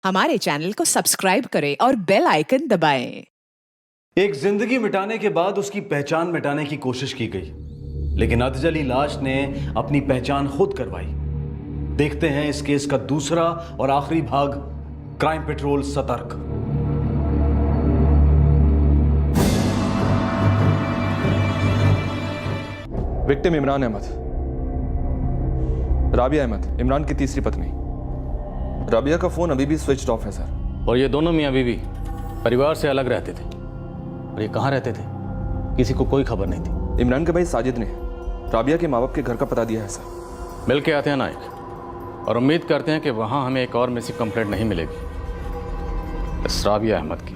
हमारे चैनल को सब्सक्राइब करें और बेल आइकन दबाएं। एक जिंदगी मिटाने के बाद उसकी पहचान मिटाने की कोशिश की गई, लेकिन अधजली लाश ने अपनी पहचान खुद करवाई। देखते हैं इस केस का दूसरा और आखिरी भाग, क्राइम पेट्रोल सतर्क। विक्टिम इमरान अहमद, राबिया अहमद, इमरान की तीसरी पत्नी। राबिया का फोन अभी भी स्विच ऑफ है सर। और ये दोनों मियाँ बीवी परिवार से अलग रहते थे। और ये कहाँ रहते थे किसी को कोई खबर नहीं थी। इमरान के भाई साजिद ने राबिया के माँ बाप के घर का पता दिया है सर। मिल के आते हैं नायक, और उम्मीद करते हैं कि वहाँ हमें एक और मिसिंग कंप्लेंट नहीं मिलेगी इस राबिया अहमद की।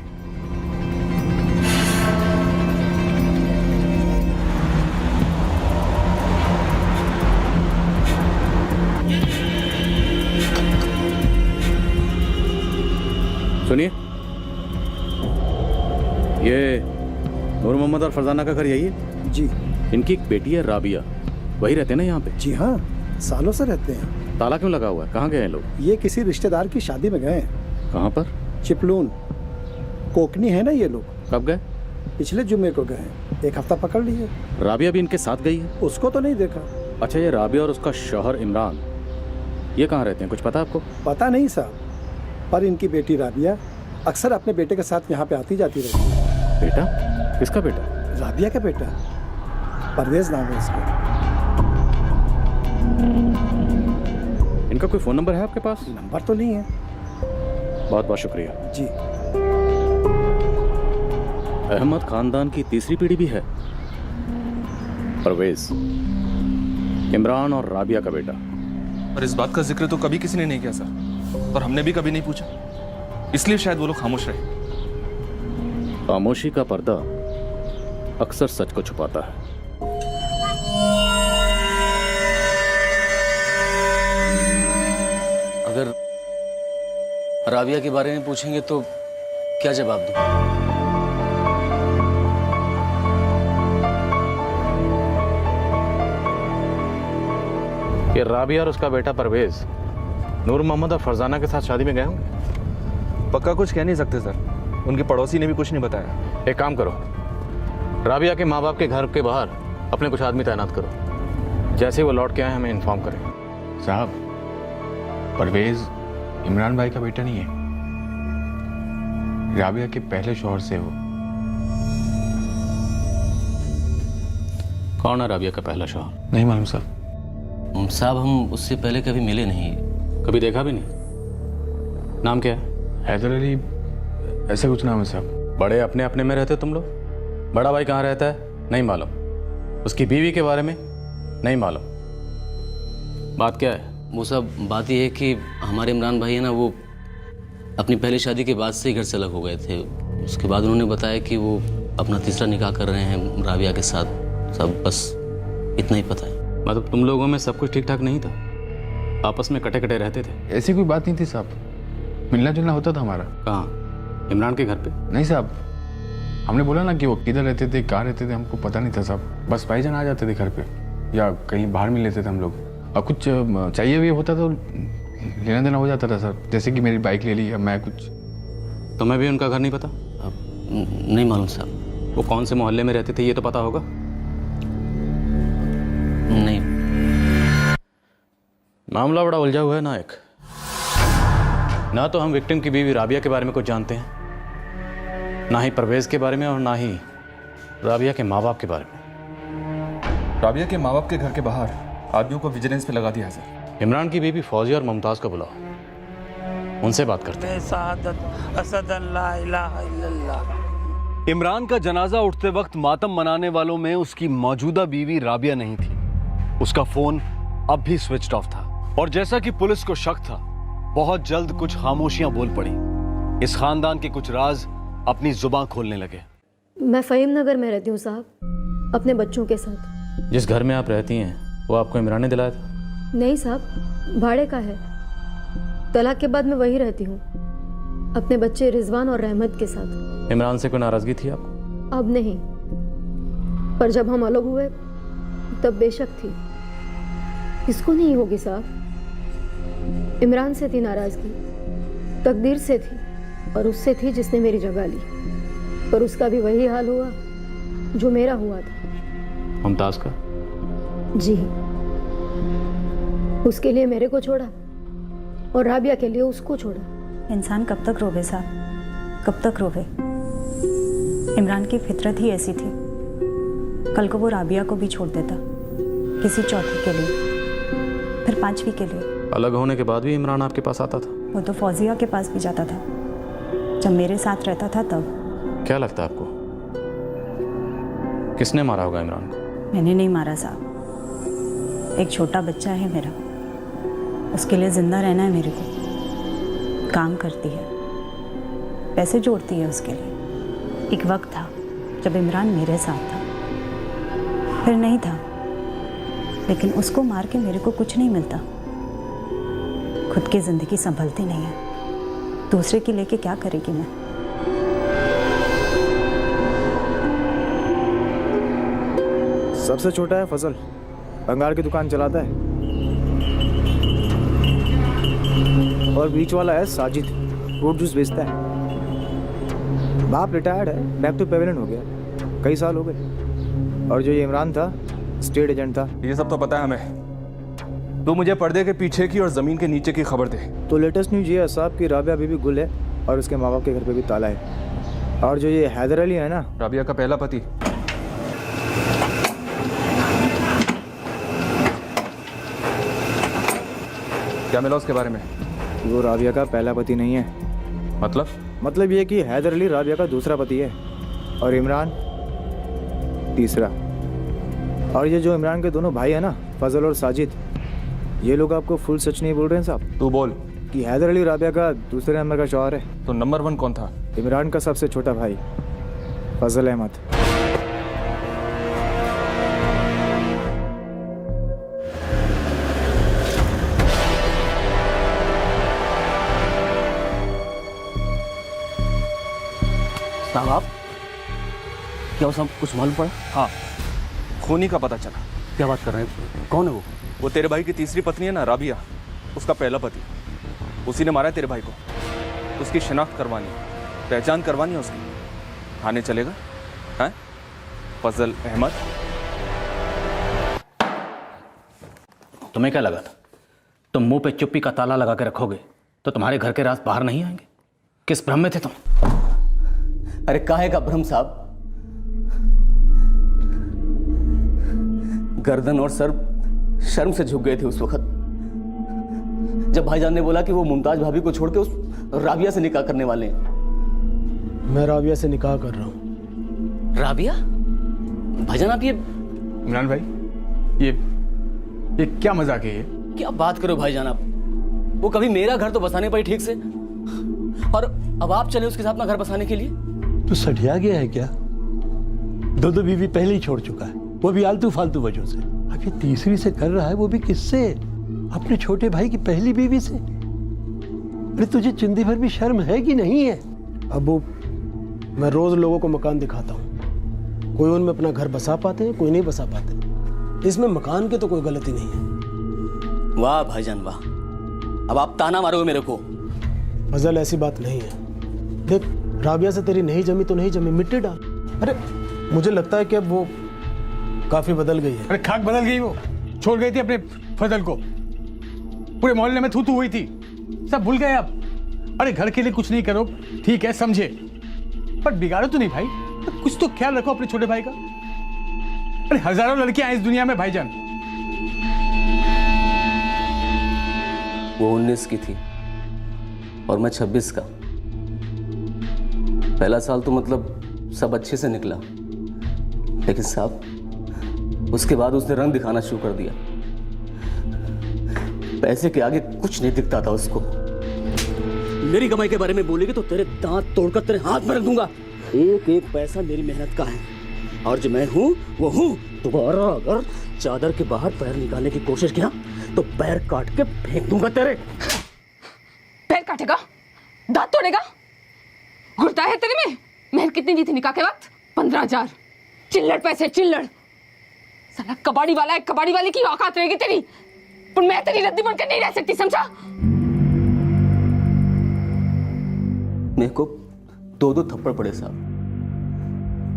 सुनिए, ये नूर मोहम्मद और फरजाना का घर यही है? जी। इनकी एक बेटी है राबिया, वही रहते हैं ना यहाँ पे? जी हाँ, सालों से रहते हैं। ताला क्यों लगा हुआ है? कहाँ गए हैं लोग? ये किसी रिश्तेदार की शादी में गए हैं। कहाँ पर? चिपलून, कोकनी है ना ये लोग। कब गए? पिछले जुम्मे को गए, एक हफ्ता पकड़ लिए। राबिया भी इनके साथ गई है? उसको तो नहीं देखा। अच्छा, ये राबिया और उसका शौहर इमरान ये कहाँ रहते हैं, कुछ पता आपको? पता नहीं साहब, पर इनकी बेटी राबिया अक्सर अपने बेटे के साथ यहाँ पे आती जाती रहती है। बेटा? किसका बेटा? राबिया का बेटा, परवेज नाम है इसका। इनका कोई फ़ोन नंबर है आपके पास? नंबर तो नहीं है। बहुत बहुत शुक्रिया जी। अहमद खानदान की तीसरी पीढ़ी भी है। परवेज, इमरान और राबिया का बेटा। और इस बात का जिक्र तो कभी किसी ने नहीं किया सर, और हमने भी कभी नहीं पूछा, इसलिए शायद वो लोग खामोश रहे। खामोशी का पर्दा अक्सर सच को छुपाता है। अगर राबिया के बारे में पूछेंगे तो क्या जवाब दूं? कि राबिया और उसका बेटा परवेज नूर मोहम्मद और फरजाना के साथ शादी में गए होंगे। पक्का कुछ कह नहीं सकते सर, उनके पड़ोसी ने भी कुछ नहीं बताया। एक काम करो, राबिया के माँ बाप के घर के बाहर अपने कुछ आदमी तैनात करो, जैसे वो लौट के आए हमें इन्फॉर्म करें। साहब, परवेज इमरान भाई का बेटा नहीं है, राबिया के पहले शौहर से हो। कौन है राबिया का पहला शौहर? नहीं मालूम साहब। साहब, हम उससे पहले कभी मिले नहीं, कभी देखा भी नहीं। नाम क्या है? हैदर अली, ऐसा कुछ नाम है साहब। बड़े अपने अपने में रहते तुम लोग? बड़ा भाई कहाँ रहता है? नहीं मालूम। उसकी बीवी के बारे में नहीं मालूम। बात क्या है? वो सब बात यह है कि हमारे इमरान भाई है ना, वो अपनी पहली शादी के बाद से ही घर से अलग हो गए थे। उसके बाद उन्होंने बताया कि वो अपना तीसरा निकाह कर रहे हैं राबिया के साथ। सब बस इतना ही पता है। मतलब तुम लोगों में सब कुछ ठीक ठाक नहीं था, आपस में कटे कटे रहते थे? ऐसी कोई बात नहीं थी साहब, मिलना जुलना होता था हमारा। कहाँ? इमरान के घर पे? नहीं साहब, हमने बोला ना कि वो किधर रहते थे, कहाँ रहते थे, हमको पता नहीं था साहब। बस भाईजान आ जाते थे घर पे या कहीं बाहर मिल लेते थे हम लोग। और कुछ चाहिए भी होता तो लेना देना हो जाता था सर, जैसे कि मेरी बाइक ले ली या मैं कुछ। तुम्हें भी उनका घर नहीं पता? नहीं मालूम साहब। वो कौन से मोहल्ले में रहते थे ये तो पता होगा? नहीं। मामला बड़ा उलझा हुआ है नायक। ना तो हम विक्टिम की बीवी राबिया के बारे में कुछ जानते हैं, ना ही परवेज के बारे में, और ना ही राबिया के माँ बाप के बारे में। राबिया के माँ बाप के घर के बाहर आदमियों को विजिलेंस पे लगा दिया है सर। इमरान की बीवी फौजिया और मुमताज़ को बुलाओ, उनसे बात करते हैं। इमरान का जनाजा उठते वक्त मातम मनाने वालों में उसकी मौजूदा बीवी राबिया नहीं थी। उसका फोन अब भी स्विच ऑफ था, और जैसा कि पुलिस को शक था, बहुत जल्द कुछ खामोशियां बोल पड़ी। इस खानदान के कुछ राज अपनी जुबान खोलने लगे। मैं फ़हीम नगर में रहती हूँ साहब, अपने बच्चों के साथ। जिस घर में आप रहती हैं वो आपको इमरान ने दिलाया था? नहीं साहब, भाड़े का है। तलाक के बाद मैं वहीं रहती हूँ, अपने बच्चे रिजवान और रहमत के साथ। इमरान से कोई नाराज़गी थी आपको? अब नहीं, पर जब हम अलग हुए तब बेशक थी। किसको नहीं होगी साहब। इमरान से थी नाराज़गी, तकदीर से थी और उससे थी जिसने मेरी जगह ली, पर उसका भी वही हाल हुआ जो मेरा हुआ था। मुमताज का? जी, उसके लिए मेरे को छोड़ा और राबिया के लिए उसको छोड़ा। इंसान कब तक रोवे साहब, कब तक रोवे। इमरान की फितरत ही ऐसी थी। कल को वो राबिया को भी छोड़ देता, किसी चौथी के लिए, फिर पांचवी के लिए। अलग होने के बाद भी इमरान आपके पास आता था? वो तो फौजिया के पास भी जाता था, जब मेरे साथ रहता था तब। क्या लगता है आपको, किसने मारा होगा इमरान को? मैंने नहीं मारा साहब। एक छोटा बच्चा है मेरा, उसके लिए जिंदा रहना है मेरे को। काम करती है, पैसे जोड़ती है उसके लिए। एक वक्त था जब इमरान मेरे साथ था, फिर नहीं था, लेकिन उसको मार के मेरे को कुछ नहीं मिलता। खुद की जिंदगी संभलती नहीं है, दूसरे की लेके क्या करेगी मैं। सबसे छोटा है फजल, बंगाल की दुकान चलाता है। और बीच वाला है साजिद, फ्रूट जूस बेचता है। बाप रिटायर्ड है, बैक टू पेवेलियन हो गया, कई साल हो गए। और जो ये इमरान था, स्टेट एजेंट था। ये सब तो पता है हमें। तू मुझे पर्दे के पीछे की और जमीन के नीचे की खबर दे। तो लेटेस्ट न्यूज ये है साहब कि राबिया बीबी गुल है और उसके माँ बाप के घर पे भी ताला है। और जो ये हैदर अली है ना, राबिया का पहला पति, क्या मिला उसके बारे में? वो राबिया का पहला पति नहीं है। मतलब ये कि हैदर अली राबिया का दूसरा पति है और इमरान तीसरा। और ये जो इमरान के दोनों भाई है ना, फजल और साजिद, ये लोग आपको फुल सच नहीं बोल रहे हैं साहब। तू बोल कि हैदर अली राबिया का दूसरे नंबर का शौहर है। तो नंबर 1 कौन था? इमरान का सबसे छोटा भाई फजल अहमद। साहब आप क्या वो सब कुछ मालूम पड़ा? हाँ, खूनी का पता चला। क्या बात कर रहे हैं? कौन है वो? वो तेरे भाई की तीसरी पत्नी है ना राबिया, उसका पहला पति। उसी ने मारा है तेरे भाई को। उसकी शिनाख्त करवानी, पहचान करवानी है उसकी। थाने चलेगा? हैं? फजल अहमद। तुम्हें क्या लगा था तुम मुंह पे चुप्पी का ताला लगा के रखोगे तो तुम्हारे घर के राज बाहर नहीं आएंगे? किस भ्रम में थे तुम? अरे काहे का भ्रम साहब? गर्दन और सर शर्म से झुक गए थे उस वक्त जब भाईजान ने बोला कि वो मुमताज भाभी को छोड़ के उस राबिया से निकाह करने वाले हैं। मैं राबिया से निकाह कर रहा हूँ। राबिया? भाईजान आप ये इमरान भाई, ये क्या मजाक है ये? क्या बात करो भाईजान आप? वो कभी मेरा घर तो बसाने पाई ठीक से, और अब आप चले उसके साथ अपना घर बसाने के लिए? तो सठिया गया है क्या? दो बीवी पहले ही छोड़ चुका है, वो भी आलतू फालतू वजह से। अब ये तीसरी से कर रहा है, वो भी किससे? अपने छोटे भाई की पहली बीवी से। अरे तुझे चिंदी भर भी शर्म है कि नहीं है? अबू, मैं रोज लोगों को मकान दिखाता हूँ, कोई उनमें अपना घर बसा पाते हैं, कोई नहीं बसा पाते। इसमें मकान की तो कोई गलती नहीं है। वाह भाईजान वाह, अब आप ताना मारोगे मेरे को। फजल ऐसी बात नहीं है। देख, राबिया से तेरी नहीं जमी तो नहीं जमी, मिट्टी डाल। अरे मुझे लगता है कि अब वो काफी बदल गई है। अरे खाक बदल गई, वो छोड़ गई थी अपने फजल को, पूरे मोहल्ले में थू थू हुई थी, सब भूल गए अब। अरे घर के लिए कुछ नहीं करो ठीक है, समझे, पर बिगाड़ो तो नहीं भाई। तो कुछ तो ख्याल रखो अपने छोटे भाई का। अरे हजारों लड़कियां हैं इस दुनिया में भाईजान। वो 19 की थी और मैं 26 का। पहला साल तो मतलब सब अच्छे से निकला, लेकिन साहब उसके बाद उसने रंग दिखाना शुरू कर दिया। पैसे के आगे कुछ नहीं दिखता था उसको। मेरी कमाई के बारे में बोलेगी तो तेरे दांत तोड़कर तेरे हाथ में रख दूंगा। एक एक पैसा मेरी मेहनत का है, और जो मैं हूं वो हूं। दोबारा अगर चादर के बाहर पैर निकालने की कोशिश किया तो पैर काट के फेंक दूंगा तेरे। पैर काटेगा? दांत तोड़ेगा? घुरता है तेरे में? मेहर कितनी दी थी निकाह के वक्त? 15,000। चिल्लड़ पैसे, चिल्लड़। साला कबाड़ी वाला है, कबाड़ी वाले की औकात रहेगी तेरी, पर मैं तेरी रद्दी बनकर नहीं रह सकती, समझा? मेरे को 2 थप्पड़ पड़े साहब।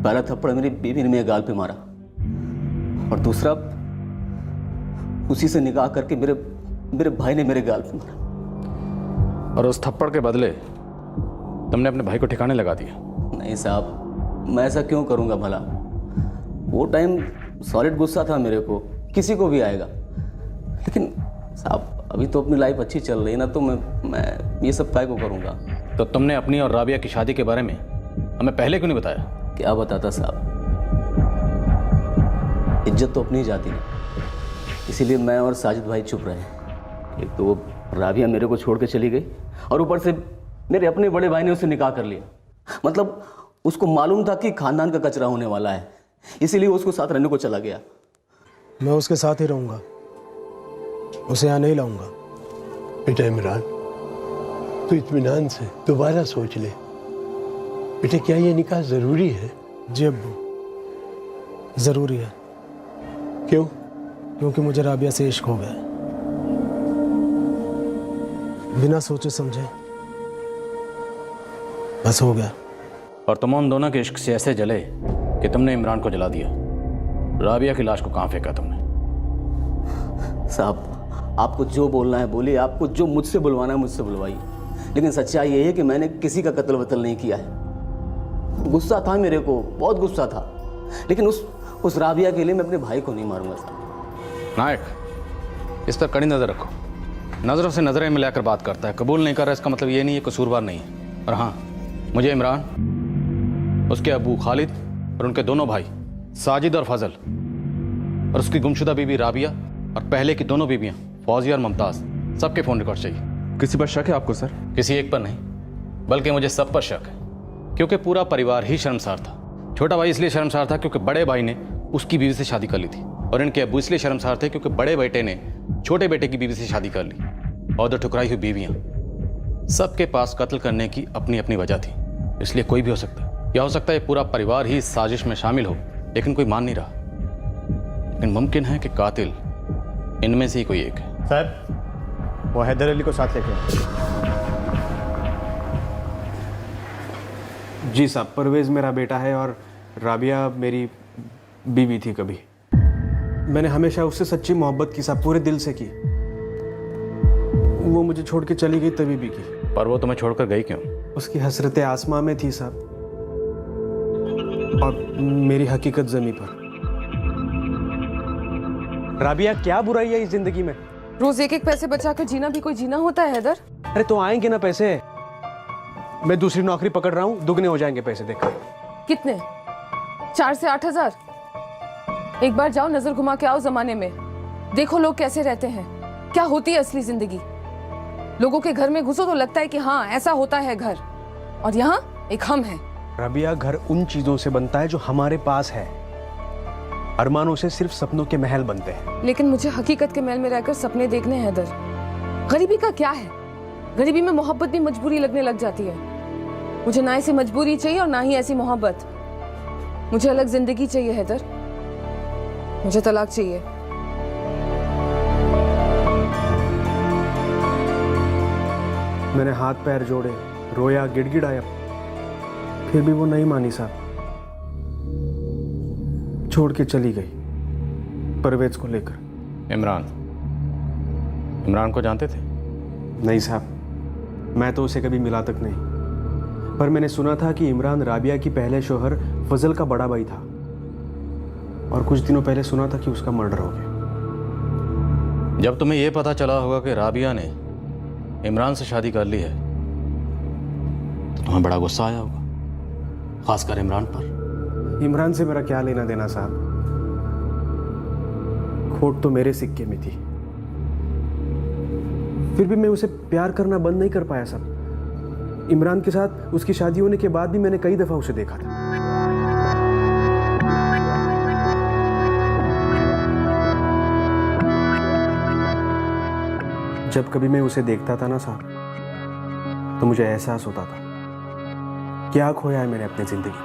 पहला थप्पड़ मेरी बीवी ने मेरे गाल पे मारा और दूसरा उसी से निकाह करके मेरे भाई ने मेरे गाल पे मारा। और उस थप्पड़ के बदले तुमने अपने भाई को ठिकाने लगा दिया? नहीं साहब, मैं ऐसा क्यों करूंगा भला? वो टाइम सॉलिड गुस्सा था मेरे को, किसी को भी आएगा। लेकिन साहब अभी तो अपनी लाइफ अच्छी चल रही है ना, तो मैं ये सब काय को करूंगा? तो तुमने अपनी और राबिया की शादी के बारे में हमें पहले क्यों नहीं बताया? क्या बताता साहब, इज्जत तो अपनी ही जाती है, इसीलिए मैं और साजिद भाई चुप रहे। एक तो वो राबिया मेरे को छोड़ के चली गई और ऊपर से मेरे अपने बड़े भाई ने उससे निकाह कर लिया। मतलब उसको मालूम था कि खानदान का कचरा होने वाला है, इसीलिए उसको साथ रहने को चला गया। मैं उसके साथ ही रहूंगा, उसे यहाँ नहीं लाऊंगा। बेटा इमरान, तू इत्मीनान से दोबारा सोच ले। बेटे क्या ये निकाह जरूरी है? जी अब्बू, ज़रूरी है। क्यों? क्योंकि मुझे राबिया से इश्क हो गया, बिना सोचे समझे बस हो गया। और तुम उन दोनों के इश्क से ऐसे जले कि तुमने इमरान को जला दिया। राबिया की लाश को कहाँ फेंका तुमने? साहब आपको जो बोलना है बोलिए, आपको जो मुझसे बुलवाना है मुझसे बुलवाइए, लेकिन सच्चाई ये है कि मैंने किसी का कत्ल वत्ल नहीं किया है। गुस्सा था मेरे को, बहुत गुस्सा था, लेकिन उस राबिया के लिए मैं अपने भाई को नहीं मारूंगा साहब। नायक, इस पर कड़ी नज़र रखो। नज़रों से नज़रें मिलाकर बात करता है, कबूल नहीं कर रहा, इसका मतलब ये नहीं है कसूरवार नहीं है। और हाँ, मुझे इमरान, उसके अबू खालिद और उनके दोनों भाई साजिद और फजल और उसकी गुमशुदा बीवी राबिया और पहले की दोनों बीवियां फौजिया और मुमताज़, सबके फ़ोन रिकॉर्ड चाहिए। किसी पर शक है आपको सर? किसी एक पर नहीं, बल्कि मुझे सब पर शक है, क्योंकि पूरा परिवार ही शर्मसार था। छोटा भाई इसलिए शर्मसार था क्योंकि बड़े भाई ने उसकी बीवी से शादी कर ली थी, और इनके अब्बू इसलिए शर्मसार थे क्योंकि बड़े बेटे ने छोटे बेटे की बीवी से शादी कर ली। और 2 ठुकराई हुई बीवियां, सबके पास कत्ल करने की अपनी अपनी वजह थी, इसलिए कोई भी हो सकता है। या हो सकता है पूरा परिवार ही इस साजिश में शामिल हो, लेकिन कोई मान नहीं रहा। लेकिन मुमकिन है कि कातिल इनमें से ही कोई एक है। साहब वो हैदर अली को साथ लेके आए। जी साहब, परवेज़ मेरा बेटा है और राबिया मेरी बीवी थी। कभी मैंने हमेशा उससे सच्ची मोहब्बत की साहब, पूरे दिल से की। वो मुझे छोड़ के चली गई तभी भी की। पर वो तुम्हें छोड़कर गई क्यों? उसकी हसरतें आसमां में थी साहब, और मेरी हकीकत ज़मीं पर। राबिया क्या बुराई है इस जिंदगी में? रोज एक पैसे बचाकर जीना भी कोई जीना होता है हैदर? अरे तो आएंगे ना पैसे, मैं दूसरी नौकरी पकड़ रहा हूँ, दुगने हो जाएंगे पैसे। देखा कितने? 4 से 8 हजार। एक बार जाओ, नजर घुमा के आओ जमाने में, देखो लोग कैसे रहते हैं, क्या होती है असली जिंदगी। लोगों के घर में घुसो तो लगता है कि हाँ ऐसा होता है घर, और यहाँ एक हम है। राबिया, घर उन चीजों से बनता है जो हमारे पास है, अरमानों से सिर्फ सपनों के महल बनते हैं। लेकिन मुझे हकीकत के महल में रहकर सपने देखने हैं हैदर। गरीबी का क्या है, गरीबी में मोहब्बत भी मजबूरी लगने लग जाती है। मुझे ना ऐसी मजबूरी चाहिए और ना ही ऐसी मोहब्बत। मुझे अलग जिंदगी चाहिए हैदर, मुझे तलाक चाहिए। मैंने हाथ पैर जोड़े, रोया, गिड़गिड़ाया, फिर भी वो नहीं मानी साहब, छोड़ के चली गई परवेज को लेकर। इमरान को जानते थे? नहीं साहब, मैं तो उसे कभी मिला तक नहीं, पर मैंने सुना था कि इमरान राबिया की पहले शोहर फजल का बड़ा भाई था, और कुछ दिनों पहले सुना था कि उसका मर्डर हो गया। जब तुम्हें यह पता चला होगा कि राबिया ने इमरान से शादी कर ली है, तो तुम्हें बड़ा गुस्सा आया होगा, खासकर इमरान पर। इमरान से मेरा क्या लेना देना साहब, खोट तो मेरे सिक्के में थी, फिर भी मैं उसे प्यार करना बंद नहीं कर पाया साहब। इमरान के साथ उसकी शादी होने के बाद भी मैंने कई दफा उसे देखा था। जब कभी मैं उसे देखता था ना साहब, तो मुझे एहसास होता था क्या खोया है मैंने अपनी जिंदगी में।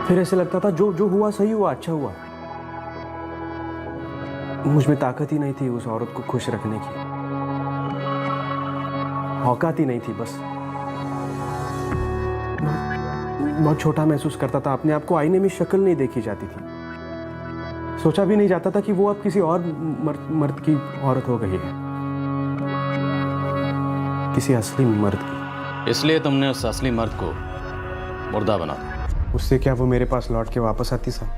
फिर ऐसे लगता था जो हुआ सही हुआ, अच्छा हुआ। मुझ में ताकत ही नहीं थी उस औरत को खुश रखने की। औकात ही नहीं थी बस। बहुत छोटा महसूस करता था अपने आप को, आईने में शक्ल नहीं देखी जाती थी। सोचा भी नहीं जाता था कि वो अब किसी और मर्द की औरत हो गई है, किसी असली मर्द की। इसलिए तुमने उस असली मर्द को मुर्दा बना दिया। उससे क्या वो मेरे पास लौट के वापस आती साहब,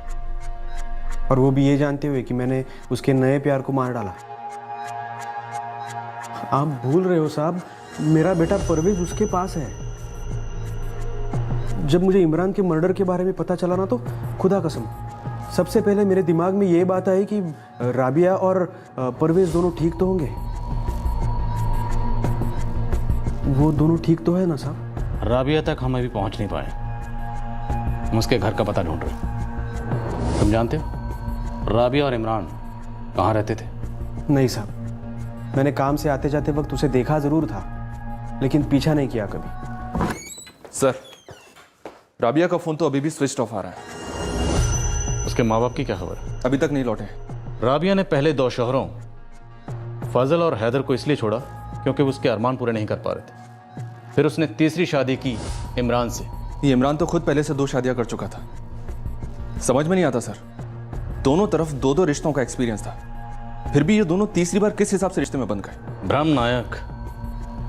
और वो भी ये जानते हुए कि मैंने उसके नए प्यार को मार डाला। आप भूल रहे हो साहब, मेरा बेटा परवेज उसके पास है। जब मुझे इमरान के मर्डर के बारे में पता चला ना, तो खुदा कसम सबसे पहले मेरे दिमाग में ये बात आई कि राबिया और परवेज दोनों ठीक तो होंगे। वो दोनों ठीक तो है ना साहब? राबिया तक हम अभी पहुंच नहीं पाए। हम उसके घर का पता ढूंढ रहे हैं। तुम जानते हो राबिया और इमरान कहाँ रहते थे? नहीं साहब, मैंने काम से आते जाते वक्त उसे देखा जरूर था, लेकिन पीछा नहीं किया कभी। सर, राबिया का फोन तो अभी भी स्विच ऑफ आ रहा है। उसके माँ बाप की क्या खबर? अभी तक नहीं लौटे। राबिया ने पहले 2 शौहरों फजल और हैदर को इसलिए छोड़ा क्योंकि वो उसके अरमान पूरे नहीं कर पा रहे थे। फिर उसने तीसरी शादी की इमरान से। ये इमरान तो खुद पहले से 2 शादियां कर चुका था। समझ में नहीं आता सर, दोनों तरफ 2-2 रिश्तों का एक्सपीरियंस था, फिर भी ये दोनों तीसरी बार किस हिसाब से रिश्ते में बंध गए? भ्रम नायक,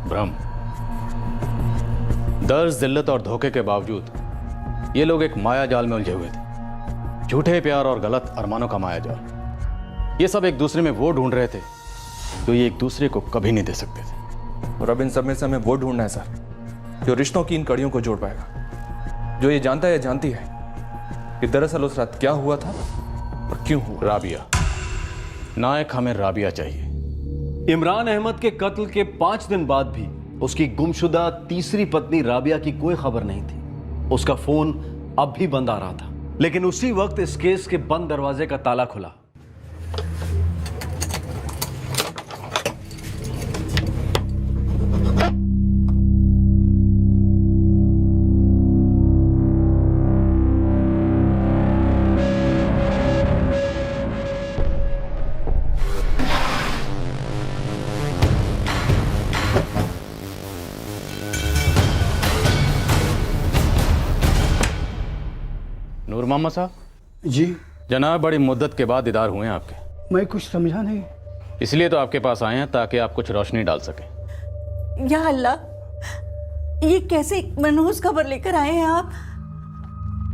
भ्रम। दर्द, जिल्लत और धोखे के बावजूद ये लोग एक माया जाल में उलझे हुए थे। झूठे प्यार और गलत अरमानों का माया जाल। ये सब एक दूसरे में वो ढूंढ रहे थे जो ये एक दूसरे को कभी नहीं दे सकते थे। और अब इन सब में से हमें वो ढूंढना है सर जो रिश्तों की इन कड़ियों को जोड़ पाएगा, जो ये जानता है या जानती है कि दरअसल उस रात क्या हुआ था और क्यों हुआ। राबिया नायक, हमें राबिया चाहिए। इमरान अहमद के कत्ल के 5 दिन बाद भी उसकी गुमशुदा तीसरी पत्नी राबिया की कोई खबर नहीं थी। उसका फोन अब भी बंद आ रहा था, लेकिन उसी वक्त इस केस के बंद दरवाजे का ताला खुला। नूर मोहम्मद साहब। जी जनाब, बड़ी मुद्दत के बाद दीदार हुए हैं आपके। मैं कुछ समझा नहीं। इसलिए तो आपके पास आए हैं ताकि आप कुछ रोशनी डाल सकें। या अल्लाह, ये कैसे मनहूस खबर लेकर आए हैं आप?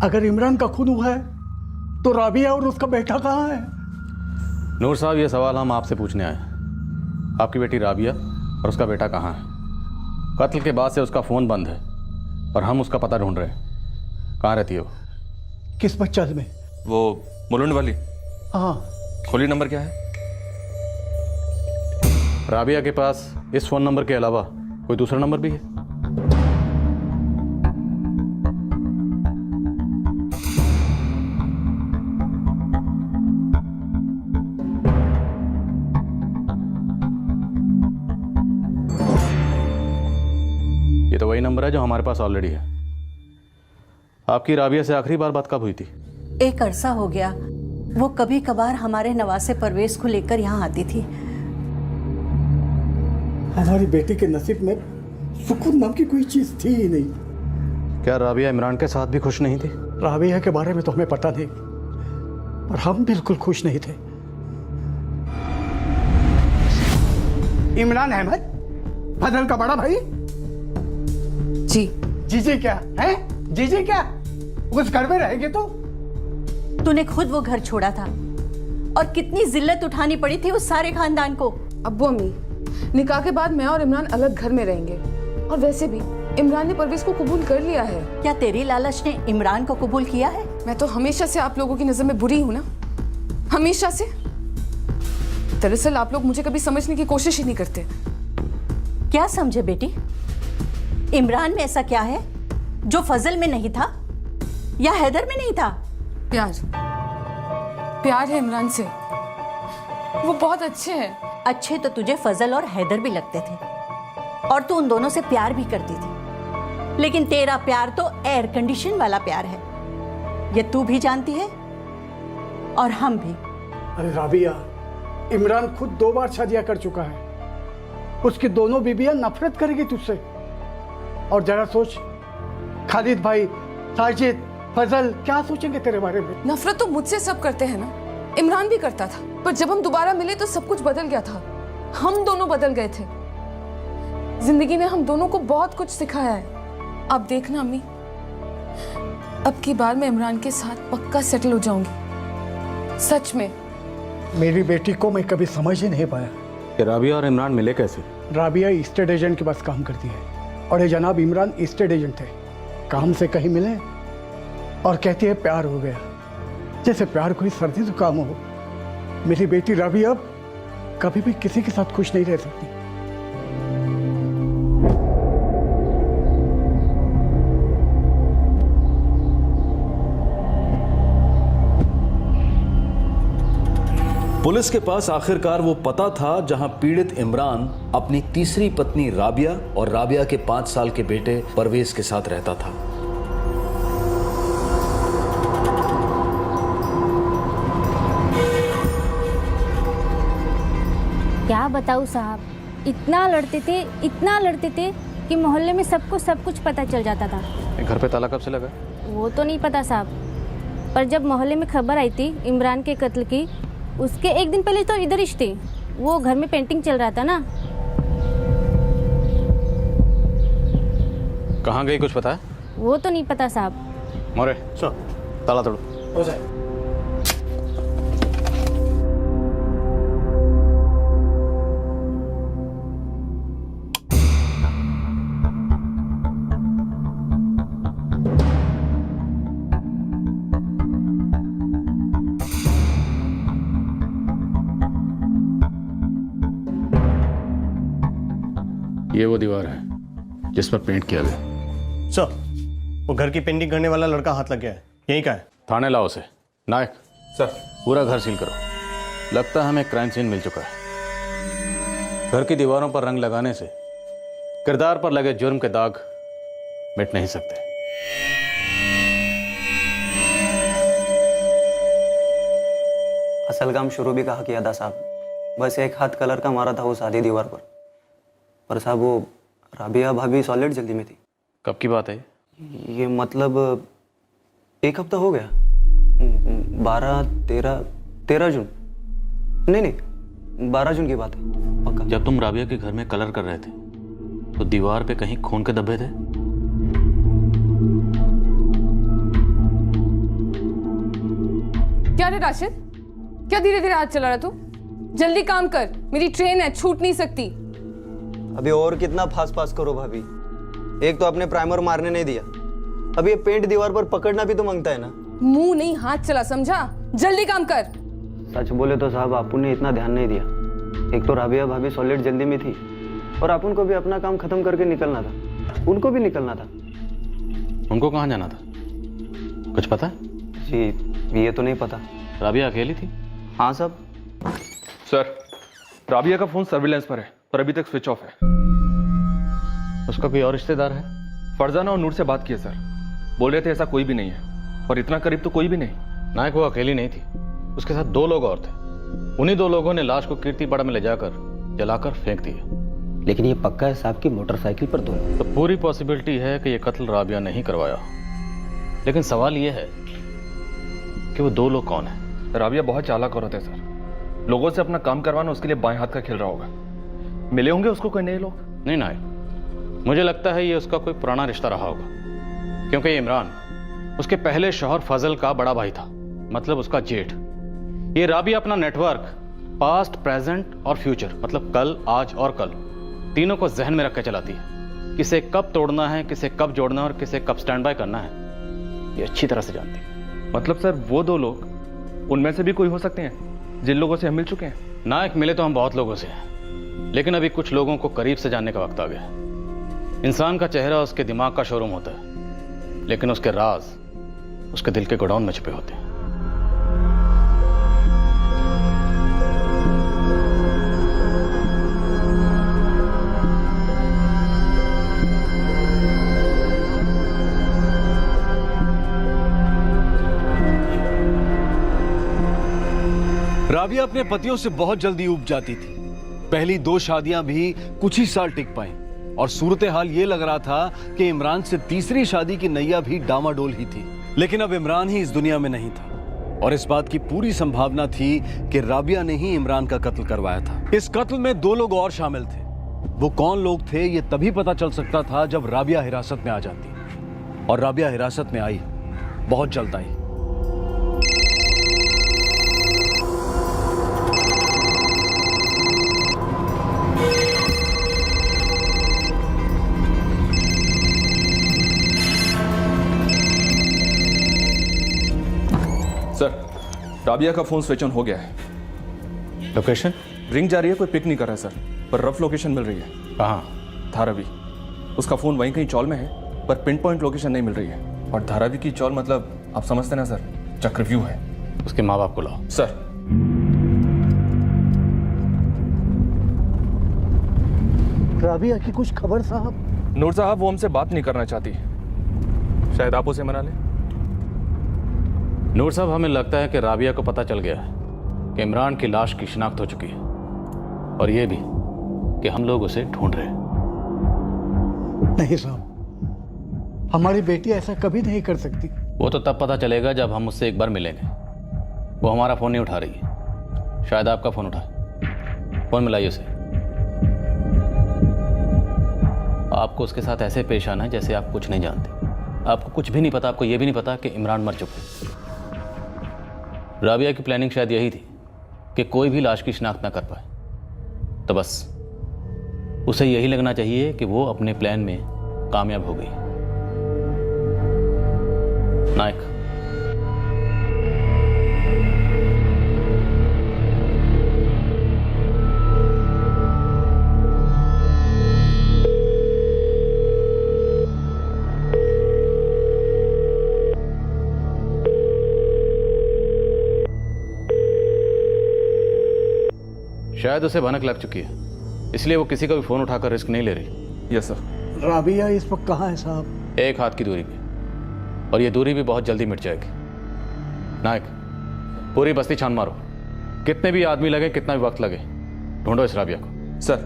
अगर इमरान का खून हुआ है तो राबिया और उसका बेटा कहाँ है? नूर साहब, ये सवाल हम आपसे पूछने आए हैं। आपकी बेटी राबिया और उसका बेटा कहाँ है? कत्ल के बाद से उसका फ़ोन बंद है और हम उसका पता ढूंढ रहे हैं। कहाँ रहती है वो? किस बच्चल में? वो मुलुंड वाली? हाँ। खोली नंबर क्या है? राबिया के पास इस फ़ोन नंबर के अलावा कोई दूसरा नंबर भी है? ये तो वही नंबर है जो हमारे पास ऑलरेडी है। आपकी राबिया से आखिरी बार बात कब हुई थी? एक अरसा हो गया। वो कभी कभार हमारे नवासे परवेज को लेकर यहाँ आती थी। हमारी बेटी के नसीब में सुकून नाम की कोई चीज थी ही नहीं। क्या राबिया इमरान के साथ भी खुश नहीं थी? राबिया के बारे में तो हमें पता नहीं, पर हम बिल्कुल खुश नहीं थे। इमरान अहमद, फजल का बड़ा भाई? जी। जीजे क्या है? जीजे क्या उस घर में रहेंगे? तो तूने खुद वो घर छोड़ा था और कितनी जिल्लत उठानी पड़ी थी उस सारे खानदान को। अब्बू अम्मी, निकाह के बाद मैं और इमरान अलग घर में रहेंगे, और वैसे भी इमरान ने परवेज को कबूल कर लिया है। क्या तेरी लालच ने इमरान को कबूल किया है? मैं तो हमेशा से आप लोगों की नजर में बुरी हूं ना, हमेशा से। दरअसल आप लोग मुझे कभी समझने की कोशिश ही नहीं करते। क्या समझे बेटी? इमरान में ऐसा क्या है जो फजल में नहीं था या हैदर में नहीं था? प्यार, प्यार है इमरान से। वो बहुत अच्छे हैं। अच्छे तो तुझे फजल और हैदर भी लगते थे, और तू उन दोनों से प्यार भी करती थी। लेकिन तेरा प्यार तो एयर कंडीशन वाला प्यार है, ये तू भी जानती है और हम भी। अरे राबिया, इमरान खुद 2 बार शादियां कर चुका है। उसकी दोनों बीबियां नफरत करेगी तुझसे। और जरा सोच, खालिद भाई, साजिद, फजल क्या सोचेंगे तेरे बारे में? नफरत तो मुझसे सब करते हैं ना, इमरान भी करता था, पर जब हम दोबारा मिले तो सब कुछ बदल गया था। हम दोनों बदल गए थे। जिंदगी ने हम दोनों को बहुत कुछ सिखाया है। अब देखना अम्मी, अब की बार मैं इमरान के साथ पक्का सेटल हो जाऊंगी, सच में। मेरी बेटी को मैं कभी समझ ही नहीं पाया कि राबिया और इमरान मिले कैसे। राबिया स्टेट एजेंट के पास काम करती है और ये जनाब इमरान स्टेट एजेंट थे। काम से कहीं मिले और कहती है प्यार हो गया, जैसे प्यार कोई सर्दी जुकाम हो। मेरी बेटी राबिया अब कभी भी किसी के साथ खुश नहीं रह सकती। पुलिस के पास आखिरकार वो पता था जहां पीड़ित इमरान अपनी तीसरी पत्नी राबिया और राबिया के 5 साल के बेटे परवेज के साथ रहता था। क्या बताऊँ साहब, इतना लड़ते थे कि मोहल्ले में सबको सब कुछ पता चल जाता था। घर पे ताला कब से लगा? वो तो नहीं पता साहब, पर जब मोहल्ले में खबर आई थी इमरान के कत्ल की, उसके एक दिन पहले तो इधर ही थे। वो घर में पेंटिंग चल रहा था ना। कहाँ गई कुछ पता है? वो तो नहीं पता साहब। मोरे ताला तोड़ो। हो जाए। ये वो दीवार है जिस पर पेंट किया गया। सर, वो घर की पेंटिंग करने वाला लड़का हाथ लग गया है। यहीं का है। थाने लाओ उसे। नायक सर, पूरा घर सील करो। लगता है हमें क्राइम सीन मिल चुका है। घर की दीवारों पर रंग लगाने से किरदार पर लगे जुर्म के दाग मिट नहीं सकते। असल काम शुरू भी कहा किया था साहब, बस एक हाथ कलर का मारा था वो सादी दीवार पर साहब वो राबिया भाभी सॉलिड जल्दी में थी। कब की बात है ये? मतलब 1 हफ्ता हो गया। 13 जून, नहीं 12 जून की बात है पक्का। जब तुम राबिया के घर में कलर कर रहे थे तो दीवार पे कहीं खून के धब्बे थे? क्या रे राशिद, क्या धीरे धीरे हाथ चला रहा तू? जल्दी काम कर, मेरी ट्रेन है, छूट नहीं सकती। अभी और कितना फास करो भाभी, एक तो आपने प्राइमर मारने नहीं दिया, अब ये पेंट दीवार पर पकड़ना भी तो मांगता है ना। मुंह नहीं हाथ चला, समझा? जल्दी काम कर। सच बोले तो साहब आपू ने इतना ध्यान नहीं दिया। एक तो राबिया भाभी सॉलिड जल्दी में थी और अपन को भी अपना काम खत्म करके निकलना था, उनको भी निकलना था। उनको कहाँ जाना था कुछ पता है? जी ये तो नहीं पता। राबिया अकेली थी? हाँ साहब। सर, राबिया का फोन सर्विलेंस पर है पर अभी तक स्विच ऑफ है। उसका कोई और रिश्तेदार है? फरजाना और नूर से बात की है सर, बोल रहे थे ऐसा कोई भी नहीं है और इतना करीब तो कोई भी नहीं। नायक वो अकेली नहीं थी, उसके साथ 2 लोग और थे। उन्हीं 2 लोगों ने लाश को कीर्तिपाड़ा में ले जाकर जलाकर फेंक दिया। लेकिन ये पक्का है साहब की मोटरसाइकिल पर दोनों। तो पूरी पॉसिबिलिटी है कि ये कत्ल राबिया नहीं करवाया। लेकिन सवाल ये है कि वो 2 लोग कौन है? राबिया बहुत चालाक औरत है सर, लोगों से अपना काम करवाना उसके लिए बाएं हाथ का खेल रहा होगा। मिले होंगे उसको कोई नए लोग। नहीं नायक, मुझे लगता है ये उसका कोई पुराना रिश्ता रहा होगा, क्योंकि इमरान उसके पहले शौहर फजल का बड़ा भाई था, मतलब उसका जेठ। ये राबिया अपना नेटवर्क पास्ट, प्रेजेंट और फ्यूचर, मतलब कल, आज और कल, तीनों को जहन में रख के चलाती है। किसे कब तोड़ना है, किसे कब जोड़ना है और किसे कब स्टैंड बाय करना है, ये अच्छी तरह से जानती है। मतलब सर वो 2 लोग उनमें से भी कोई हो सकते हैं जिन लोगों से हम मिल चुके हैं? नायक, मिले तो हम बहुत लोगों से हैं, लेकिन अभी कुछ लोगों को करीब से जानने का वक्त आ गया है। इंसान का चेहरा उसके दिमाग का शोरूम होता है, लेकिन उसके राज उसके दिल के गोडाउन में छुपे होते हैं। राबिया अपने पतियों से बहुत जल्दी ऊब जाती थी पहली 2 शादियां भी कुछ ही साल टिक पाई और सूरत हाल ये लग रहा था कि इमरान से तीसरी शादी की नैया भी डामाडोल ही थी। लेकिन अब इमरान ही इस दुनिया में नहीं था और इस बात की पूरी संभावना थी कि राबिया ने ही इमरान का कत्ल करवाया था। इस कत्ल में 2 लोग और शामिल थे। वो कौन लोग थे ये तभी पता चल सकता था जब राबिया हिरासत में आ जाती, और राबिया हिरासत में आई, बहुत जल्द आई। सर, राबिया का फोन स्विच ऑन हो गया है। लोकेशन? रिंग जा रही है, कोई पिक नहीं कर रहा है सर, पर रफ लोकेशन मिल रही है। कहाँ? धारावी। उसका फोन वहीं कहीं चौल में है, पर पिन पॉइंट लोकेशन नहीं मिल रही है। और धारावी की चौल मतलब आप समझते ना सर, चक्रव्यूह है। उसके माँ बाप को लाओ। सर। राबिया की कुछ खबर साहब? नूर साहब वो हमसे बात नहीं करना चाहती, शायद आप उसे मना लें। नूर साहब, हमें लगता है कि राबिया को पता चल गया है कि इमरान की लाश की शिनाख्त हो चुकी है, और ये भी कि हम लोग उसे ढूंढ रहे हैं। नहीं साहब, हमारी बेटी ऐसा कभी नहीं कर सकती। वो तो तब पता चलेगा जब हम उससे एक बार मिलेंगे। वो हमारा फ़ोन नहीं उठा रही है, शायद आपका फ़ोन उठाए। फ़ोन मिलाइए उसे। आपको उसके साथ ऐसे पेश आना है जैसे आप कुछ नहीं जानते। आपको कुछ भी नहीं पता, आपको ये भी नहीं पता कि इमरान मर चुके। राबिया की प्लानिंग शायद यही थी कि कोई भी लाश की शिनाख्त ना कर पाए, तो बस उसे यही लगना चाहिए कि वो अपने प्लान में कामयाब हो गई। नायक, शायद उसे भनक लग चुकी है, इसलिए वो किसी का भी फोन उठाकर रिस्क नहीं ले रही। Yes sir. राबिया इस वक्त कहाँ है साहब? 1 हाथ की दूरी पे, और ये दूरी भी बहुत जल्दी मिट जाएगी। नायक, पूरी बस्ती छान मारो, कितने भी आदमी लगे, कितना भी वक्त लगे, ढूंढो इस राबिया को। सर।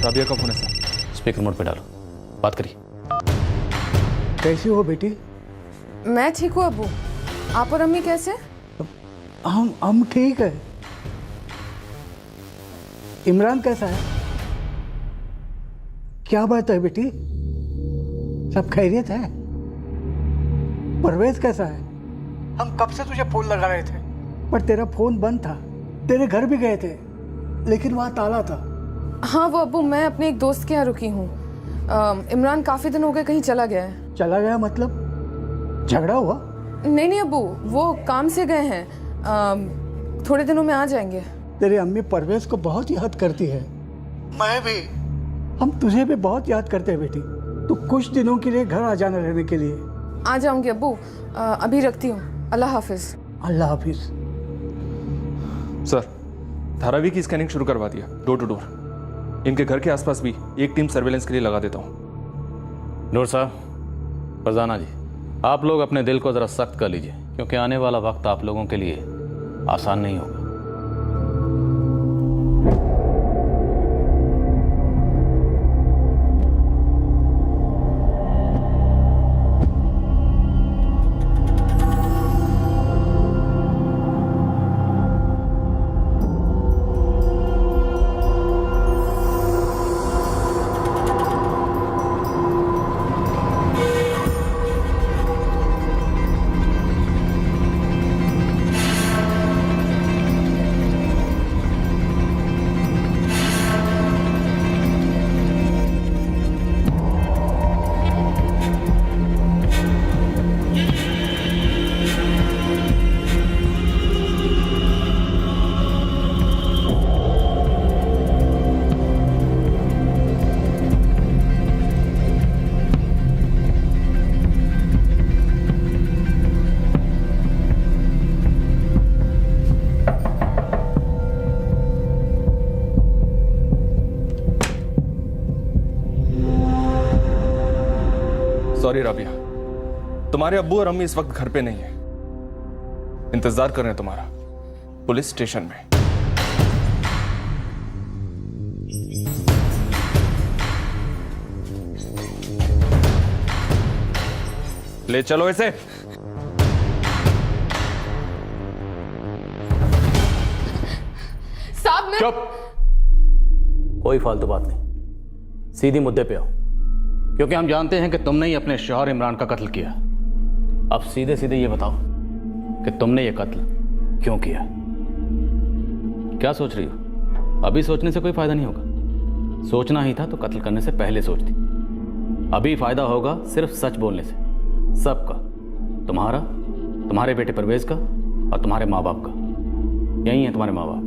राबिया का फोन है सर। स्पीकर मोड पे डालो, बात करिए। कैसी हो बेटी? मैं ठीक हूँ अबू, आप और अम्मी कैसे? हम ठीक है। इमरान कैसा है? क्या बात है बेटी, सब खैरियत है? परवेज कैसा है? हम कब से तुझे फोन लगा रहे थे, पर तेरा फोन बंद था। तेरे घर भी गए थे, लेकिन वहाँ ताला था। हाँ वो अबू, मैं अपने एक दोस्त के यहाँ रुकी हूँ। इमरान काफ़ी दिन हो गए कहीं चला गया है। चला गया मतलब झगड़ा हुआ? नहीं अबू, वो काम से गए हैं, थोड़े दिनों में आ जाएंगे। तेरी अम्मी परवेज को बहुत याद करती है, मैं भी। हम तुझे भी बहुत याद करते हैं बेटी। तू कुछ दिनों के लिए घर आ जाना रहने के लिए। आ जाऊंगी अबू, अभी रखती हूँ। अल्लाह हाफिज। अल्लाह हाफिज। सर, धारावी की स्कैनिंग शुरू करवा दिया, डोर टू डोर। इनके घर के आसपास भी एक टीम सर्वेलेंस के लिए लगा देता हूँ। नूर साहब, फरजाना जी, आप लोग अपने दिल को ज़रा सख्त कर लीजिए, क्योंकि आने वाला वक्त आप लोगों के लिए आसान नहीं होगा। सॉरी राबिया, तुम्हारे अब्बू और अम्मी इस वक्त घर पे नहीं है, इंतजार कर रहे हैं तुम्हारा पुलिस स्टेशन में। ले चलो इसे। साहब मैं चुप, कोई फालतू बात नहीं, सीधी मुद्दे पे आओ, क्योंकि हम जानते हैं कि तुमने ही अपने शौहर इमरान का कत्ल किया। अब सीधे सीधे ये बताओ कि तुमने ये कत्ल क्यों किया। क्या सोच रही हो? अभी सोचने से कोई फायदा नहीं होगा। सोचना ही था तो कत्ल करने से पहले सोचती। अभी फायदा होगा सिर्फ सच बोलने से, सबका, तुम्हारा, तुम्हारे बेटे परवेज का और तुम्हारे माँ बाप का। यही है तुम्हारे माँ बाप,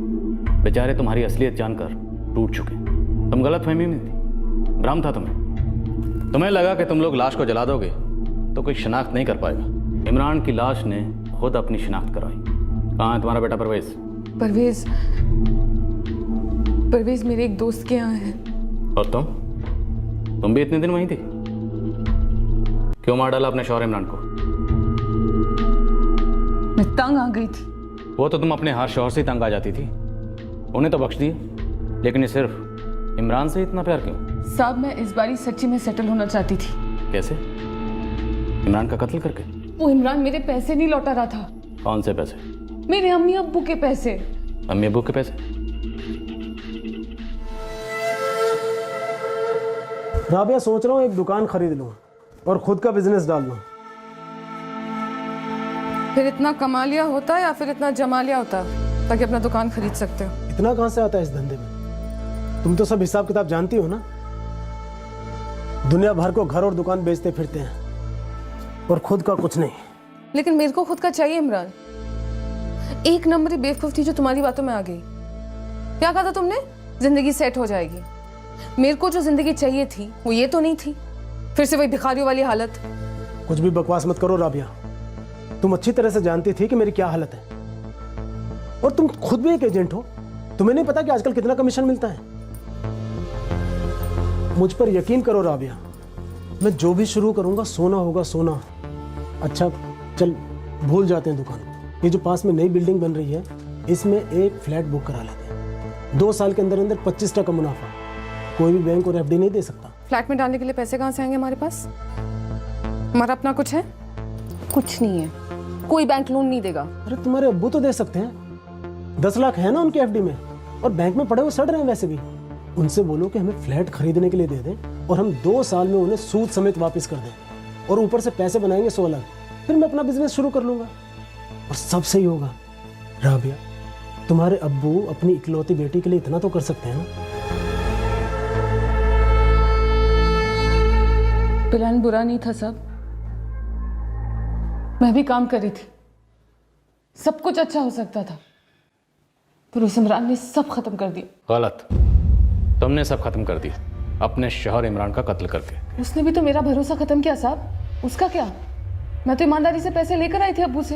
बेचारे तुम्हारी असलियत जानकर टूट चुके। तुम गलतफहमी में थी, भ्रम था तुम्हें लगा कि तुम लोग लाश को जला दोगे तो कोई शिनाख्त नहीं कर पाएगा। इमरान की लाश ने खुद अपनी शिनाख्त करवाई। कहाँ है तुम्हारा बेटा परवेज? परवेज मेरे एक दोस्त के यहाँ है। और तुम भी इतने दिन वहीं थी? क्यों मार डाला अपने शौहर इमरान को? मैं तंग आ गई थी। वो तो तुम अपने हर शौहर से तंग आ जाती थी, उन्हें तो बख्श दिए, लेकिन ये सिर्फ इमरान से इतना प्यार क्यों? साहब मैं इस बारी सच्ची में सेटल होना चाहती थी। कैसे? इमरान का कत्ल करके? वो इमरान मेरे पैसे नहीं लौटा रहा था। कौन से पैसे? मेरे अम्मी अब्बू के पैसे। अम्मी अब्बू के पैसे? राबिया, सोच रहा हूँ एक दुकान खरीद लूँ और खुद का बिजनेस डाल लूँ। फिर इतना कमा लिया होता या फिर इतना जमा लिया होता ताकि अपना दुकान खरीद सकते हो? इतना कहाँ से आता है इस धंधे में? तुम तो सब हिसाब किताब जानती हो ना। दुनिया भर को घर और दुकान बेचते फिरते हैं और खुद का कुछ नहीं। लेकिन मेरे को खुद का चाहिए इमरान। एक नंबर बेवकूफ थी जो तुम्हारी बातों में आ गई। क्या कहा था तुमने? जिंदगी सेट हो जाएगी। मेरे को जो जिंदगी चाहिए थी वो ये तो नहीं थी, फिर से वही भिखारियों वाली हालत। कुछ भी बकवास मत करो राबिया, तुम अच्छी तरह से जानती थी कि मेरी क्या हालत है, और तुम खुद भी एक एजेंट हो। तुम्हें नहीं पता कि आजकल कितना कमीशन मिलता है? मुझ पर यकीन करो राबिया, मैं जो भी शुरू करूंगा सोना होगा सोना। अच्छा चल भूल जाते हैं दुकान। ये जो पास में नई बिल्डिंग बन रही है इसमें एक फ्लैट बुक करा लेते हैं। 2 साल के अंदर अंदर 25% मुनाफा। कोई भी बैंक और एफडी नहीं दे सकता। फ्लैट में डालने के लिए पैसे कहाँ से आएंगे हमारे पास? हमारा अपना कुछ है? कुछ नहीं है। कोई बैंक लोन नहीं देगा। अरे तुम्हारे अब्बू तो दे सकते हैं, 10 लाख है ना उनकी एफडी में, और बैंक में पड़े हुए सड़ रहे हैं वैसे भी। उनसे बोलो कि हमें फ्लैट खरीदने के लिए दे दें और हम 2 साल में उन्हें सूद समेत वापस कर दें, और ऊपर से पैसे बनाएंगे 100 लाख। फिर मैं अपना बिजनेस शुरू कर लूंगा और सब सही होगा। राबिया, तुम्हारे अब्बू अपनी इकलौती बेटी के लिए इतना तो कर सकते हैं ना। प्लान बुरा नहीं था सब। मैं भी काम कर रही थी, सब कुछ अच्छा हो सकता था, पर उस इमरान ने सब खत्म कर दिया। गलत, तुमने सब खत्म कर दिया अपने शौहर इमरान का कत्ल करके। उसने भी तो मेरा भरोसा खत्म किया साहब। उसका क्या? मैं तो ईमानदारी से पैसे लेकर आई थी अब्बू से।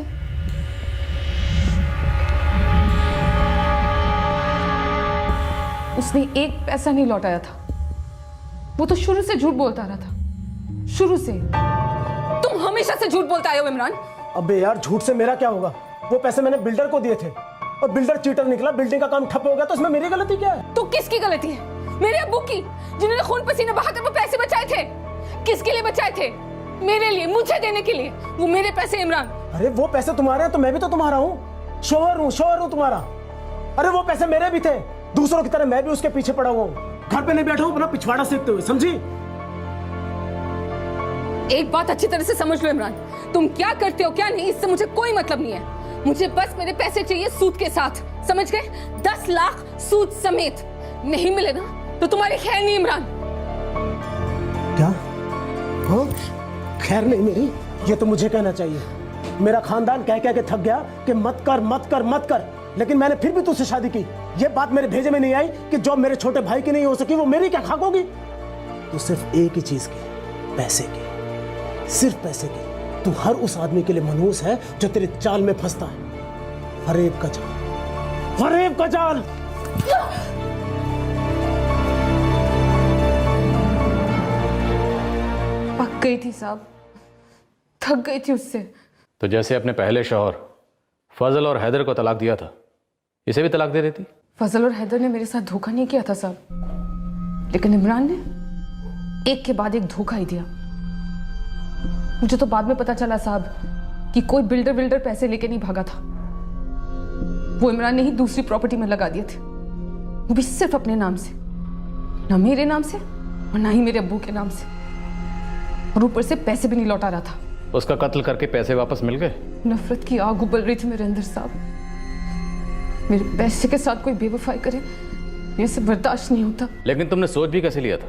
उसने एक पैसा नहीं लौटाया था। वो तो शुरू से झूठ बोलता रहा था, शुरू से। तुम हमेशा से झूठ बोलते आए हो इमरान। अबे यार, झूठ से मेरा क्या होगा? वो पैसे मैंने बिल्डर को दिए थे और बिल्डर चीटर निकला, बिल्डिंग का काम ठप हो गया, तो इसमें मेरी गलती क्या है? तो किसकी गलती है? मेरे अब्बू की, जिन्होंने खून पसीना बहाकर वो पैसे बचाए थे। किसके लिए बचाए थे? मेरे लिए, मुझे देने के लिए। वो मेरे पैसे इमरान। अरे वो पैसे तुम्हारे हैं तो मैं भी तो तुम्हारा हूँ। शौहर हूँ तुम्हारा। अरे वो पैसे मेरे भी थे, दूसरों की तरह मैं भी उसके पीछे पड़ा हुआ हूँ। घर पे नहीं बैठा हूँ अपना पिछवाड़ा सीखते हुए, समझी? एक बात अच्छी तरह से समझ लो इमरान, तुम क्या करते हो क्या नहीं इससे मुझे कोई मतलब नहीं है। मुझे बस मेरे पैसे चाहिए सूद के साथ, समझ गए? 10 लाख सूद समेत। नहीं मिले ना तो तुम्हारी खैर नहीं इमरान। क्या? हाँ, खैर नहीं मेरी? ये तो मुझे कहना चाहिए। मेरा खानदान कह कह के थक गया कि मत कर मत कर मत कर, लेकिन मैंने फिर भी तुझसे शादी की। ये बात मेरे भेजे में नहीं आई कि जो मेरे छोटे भाई की नहीं हो सकी वो मेरी क्या खाक होगी? तो सिर्फ एक ही चीज की, पैसे की, सिर्फ पैसे की। तू हर उस आदमी के लिए मनहूस है जो तेरे चाल में फंसता है। फरेब का जाल, फरेब का जाल। पक गई थी साहब, थक गई थी उससे। तो जैसे अपने पहले शौहर फजल और हैदर को तलाक दिया था, इसे भी तलाक दे देती? फजल और हैदर ने मेरे साथ धोखा नहीं किया था साहब, लेकिन इमरान ने एक के बाद एक धोखा ही दिया। मुझे तो बाद में पता चला साहब कि कोई बिल्डर पैसे लेके नहीं भागा था। वो इमरान ने ही दूसरी प्रॉपर्टी में लगा दिए थे, वो भी सिर्फ अपने नाम से, ना मेरे नाम से और ना ही मेरे अब्बू के नाम से, और ऊपर से पैसे भी नहीं लौटा रहा था। उसका कत्ल करके पैसे वापस मिल गए? नफरत की आग उबल रही थी मेरे अंदर साहब। मेरे पैसे के साथ कोई बेवफाई करे, मेरे से बर्दाश्त नहीं होता। लेकिन तुमने सोच भी कैसे लिया था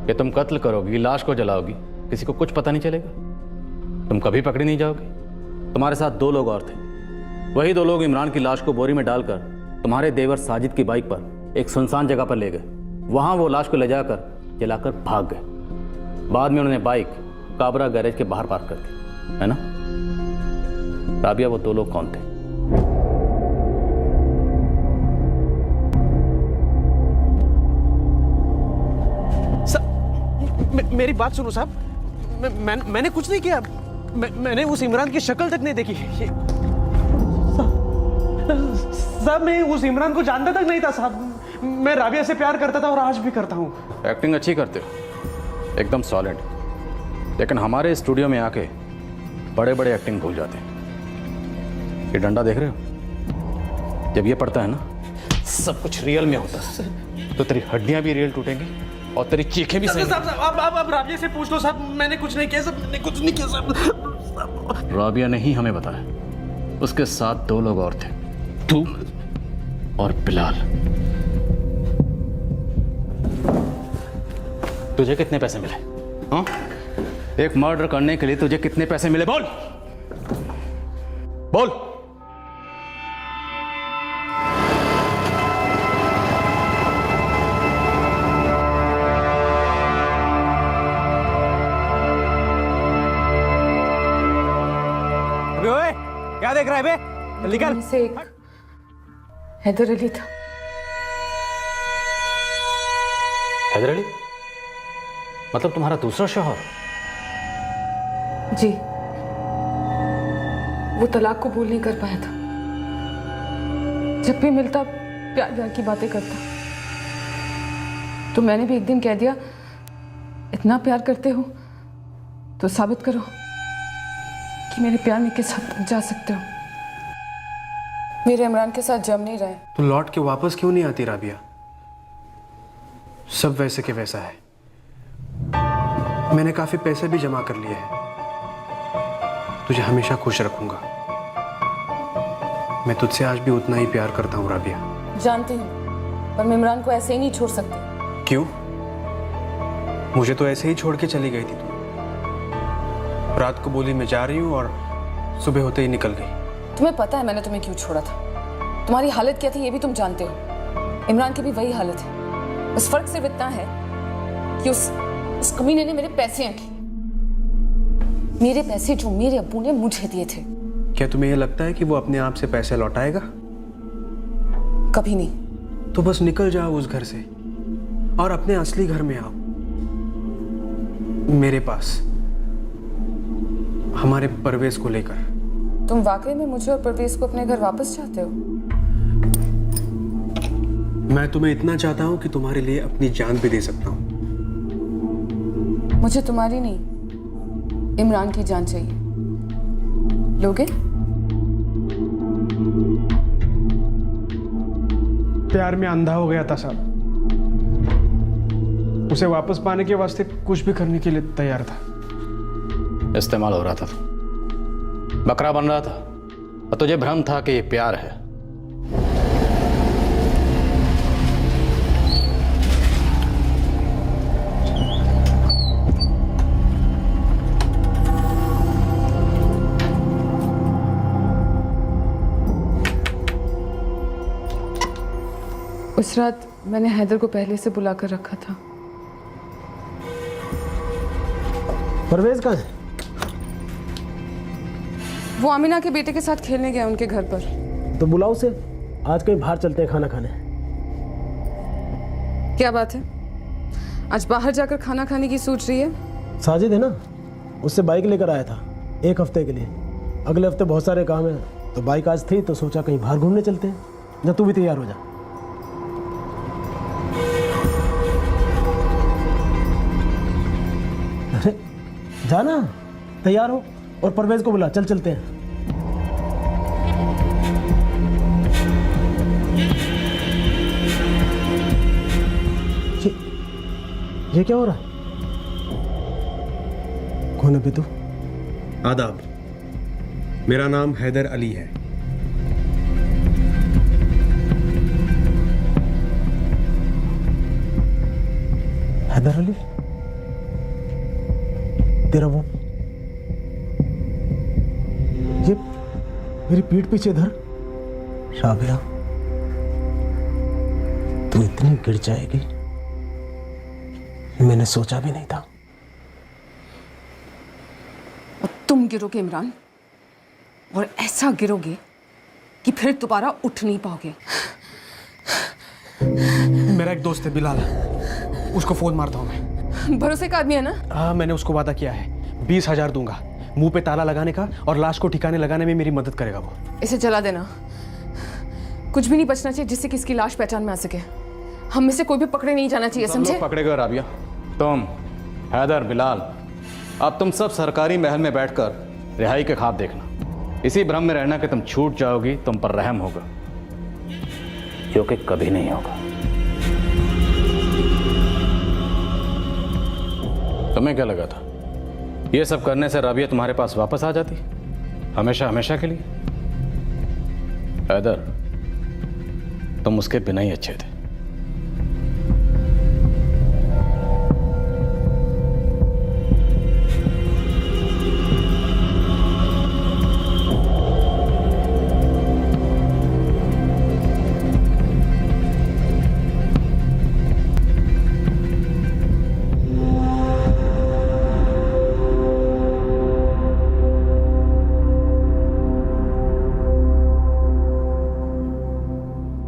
कि तुम कत्ल करोगी, लाश को जलाओगी, किसी को कुछ पता नहीं चलेगा, तुम कभी पकड़ी नहीं जाओगी? तुम्हारे साथ 2 लोग और थे, वही 2 लोग इमरान की लाश को बोरी में डालकर तुम्हारे देवर साजिद की बाइक पर एक सुनसान जगह पर ले गए। वहां वो लाश को ले जाकर जलाकर भाग गए। बाद में उन्होंने बाइक काबरा गैरेज के बाहर पार्क कर दी, है ना? राबिया, वो 2 लोग कौन थे? मेरी बात सुनो साहब, मैंने कुछ नहीं किया। मैंने उस इमरान की शक्ल तक नहीं देखी। साहब मैं उस इमरान को जानता तक नहीं था साहब। मैं राबिया से प्यार करता था और आज भी करता हूँ। एक्टिंग अच्छी करते हो, एकदम सॉलिड, लेकिन हमारे स्टूडियो में आके बड़े बड़े एक्टिंग भूल जाते हैं। ये डंडा देख रहे हो? जब ये पड़ता है ना, सब कुछ रियल में होता है, तो तेरी हड्डियां भी रियल टूटेंगी और तेरी चीखें भी सही। अब राबिया से पूछ लो साहब, मैंने कुछ नहीं किया साहब, मैंने कुछ नहीं किया साहब। राबिया ने ही हमें बताया, उसके साथ 2 लोग और थे, तू और बिलाल। तुझे कितने पैसे मिले? हाँ, एक मर्डर करने के लिए तुझे कितने पैसे मिले? बोल बोल। क्या देख रहा है बे? जल्दी कर। से एक हैदर अली था। हैदर अली? मतलब तुम्हारा दूसरा शौहर? जी, वो तलाक को कबूल नहीं कर पाया था। जब भी मिलता प्यार प्यार की बातें करता, तो मैंने भी एक दिन कह दिया, इतना प्यार करते हो तो साबित करो कि मेरे प्यार में किस हद तक जा सकते हो। मेरे इमरान के साथ जम नहीं रहे। तो लौट के वापस क्यों नहीं आती राबिया? सब वैसे के वैसा है। मैंने काफी पैसे भी जमा कर लिए हैं। तुझे हमेशा खुश रखूंगा। मैं तुझसे आज भी उतना ही प्यार करता हूँ राबिया। जानती हूँ, पर मैं इमरान को ऐसे ही नहीं छोड़ सकती। क्यों? मुझे तो ऐसे ही छोड़ के चली गई थी तू। रात को बोली मैं जा रही हूँ और सुबह होते ही निकल गई। तुम्हें पता है मैंने तुम्हें क्यों छोड़ा था? तुम्हारी हालत क्या थी ये भी तुम जानते हो। इमरान की भी वही हालत है, बस फर्क सिर्फ इतना है कि उस कमीने ने मेरे पैसे ऐंठे, मेरे पैसे जो मेरे अब्बू ने मुझे दिए थे। क्या तुम्हें यह लगता है कि वो अपने आप से पैसे लौटाएगा? कभी नहीं। तो बस निकल जाओ उस घर से और अपने असली घर में आओ, मेरे पास, हमारे परवेज को लेकर। तुम वाकई में मुझे और परवेज को अपने घर वापस चाहते हो? मैं तुम्हें इतना चाहता हूं कि तुम्हारे लिए अपनी जान भी दे सकता हूं। मुझे तुम्हारी नहीं, इमरान की जान चाहिए। लोगे? प्यार में अंधा हो गया था साहब। उसे वापस पाने के वास्ते कुछ भी करने के लिए तैयार था। इस्तेमाल हो रहा था, बकरा बन रहा था, और तुझे भ्रम था कि ये प्यार है। उस रात मैंने हैदर को पहले से बुलाकर रखा था। परवेज कहाँ है? वो आमिना के बेटे के साथ खेलने गया उनके घर पर। तो बुलाओ उसे, आज कहीं बाहर चलते हैं खाना खाने। क्या बात है, आज बाहर जाकर खाना खाने की सोच रही है? साजिद है ना, उससे बाइक लेकर आया था 1 हफ्ते के लिए। अगले हफ्ते बहुत सारे काम हैं, तो बाइक आज थी तो सोचा कहीं बाहर घूमने चलते हैं। जा तू भी तैयार हो जा। अरे जाना, तैयार हो और परवेज को बुला, चल चलते हैं। ये क्या हो रहा है? कौन है बे तू? आदाब, मेरा नाम हैदर अली है। हैदर अली? तेरा वो ये मेरी पीठ पीछे इधर? राबिया, तू इतनी गिर जाएगी मैंने सोचा भी नहीं था। और तुम गिरोगे इमरान, और ऐसा गिरोगे कि फिर दोबारा उठ नहीं पाओगे। मेरा एक दोस्त है बिलाल, उसको फोन मारता हूँ मैं। भरोसे का आदमी है ना? हाँ, मैंने उसको वादा किया है 20,000 दूंगा, मुंह पे ताला लगाने का, और लाश को ठिकाने लगाने में मेरी मदद करेगा वो। इसे जला देना, कुछ भी नहीं बचना चाहिए जिससे किसकी लाश पहचान में आ सके। हम में से कोई भी पकड़े नहीं जाना चाहिए, समझे? पकड़ेगा राबिया, तुम, हैदर, बिलाल, अब तुम सब सरकारी महल में बैठकर रिहाई के ख्वाब देखना। इसी भ्रम में रहना कि तुम छूट जाओगी, तुम पर रहम होगा, जो कि कभी नहीं होगा। तुम्हें क्या लगा था ये सब करने से राबिया तुम्हारे पास वापस आ जाती हमेशा हमेशा के लिए? हैदर, तुम उसके बिना ही अच्छे थे।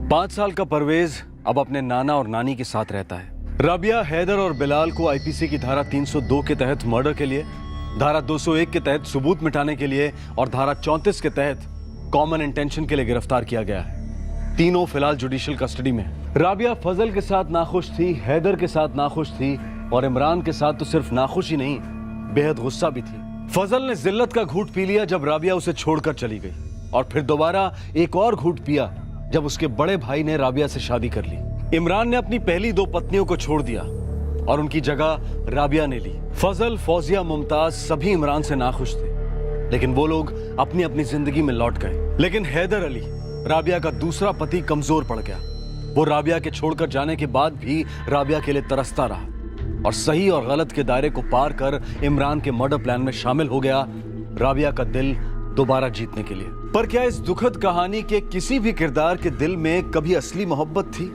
पाँच साल का परवेज अब अपने नाना और नानी के साथ रहता है। राबिया हैदर और बिलाल को आईपीसी की धारा 302 के तहत मर्डर के लिए, धारा 201 के तहत सबूत मिटाने के लिए और धारा 34 के तहत कॉमन इंटेंशन के लिए गिरफ्तार किया गया है। तीनों फिलहाल जुडिशियल कस्टडी में हैं। राबिया फजल के साथ नाखुश थी, हैदर के साथ नाखुश थी, और इमरान के साथ तो सिर्फ नाखुश ही नहीं, बेहद गुस्सा भी थी। फजल ने जिल्लत का घूंट पी लिया जब राबिया उसे छोड़कर चली गई, और फिर दोबारा एक और घूंट पिया जब उसके बड़े भाई ने राबिया से शादी कर ली। इमरान ने अपनी पहली 2 पत्नियों को छोड़ दिया और उनकी जगह राबिया ने ली। फजल, फौजिया, मुमताज सभी इमरान से नाखुश थे, लेकिन वो लोग अपनी अपनी जिंदगी में लौट गए। लेकिन हैदर अली, राबिया का दूसरा पति, कमजोर पड़ गया। वो राबिया के छोड़कर जाने के बाद भी राबिया के लिए तरसता रहा और सही और गलत के दायरे को पार कर इमरान के मर्डर प्लान में शामिल हो गया, राबिया का दिल दोबारा जीतने के लिए। पर क्या इस दुखद कहानी के किसी भी किरदार के दिल में कभी असली मोहब्बत थी,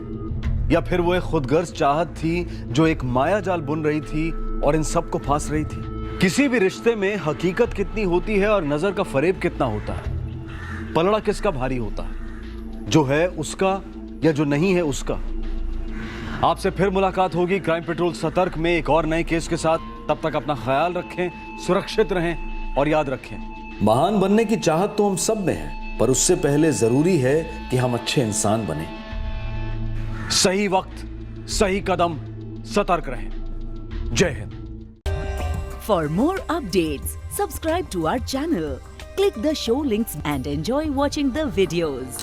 या फिर वो एक खुदगर्ज चाहत थी जो एक माया जाल बुन रही थी और इन सब को फांस रही थी? किसी भी रिश्ते में हकीकत कितनी होती है और नजर का फरेब कितना होता है? पलड़ा किसका भारी होता है, जो है उसका या जो नहीं है उसका? आपसे फिर मुलाकात होगी क्राइम पेट्रोल सतर्क में एक और नए केस के साथ। तब तक अपना ख्याल रखें, सुरक्षित रहें और याद रखें, महान बनने की चाहत तो हम सब में है, पर उससे पहले जरूरी है कि हम अच्छे इंसान बने। सही वक्त, सही कदम, सतर्क रहें। जय Hind. For more updates, subscribe to our channel, click the show links and enjoy watching the videos.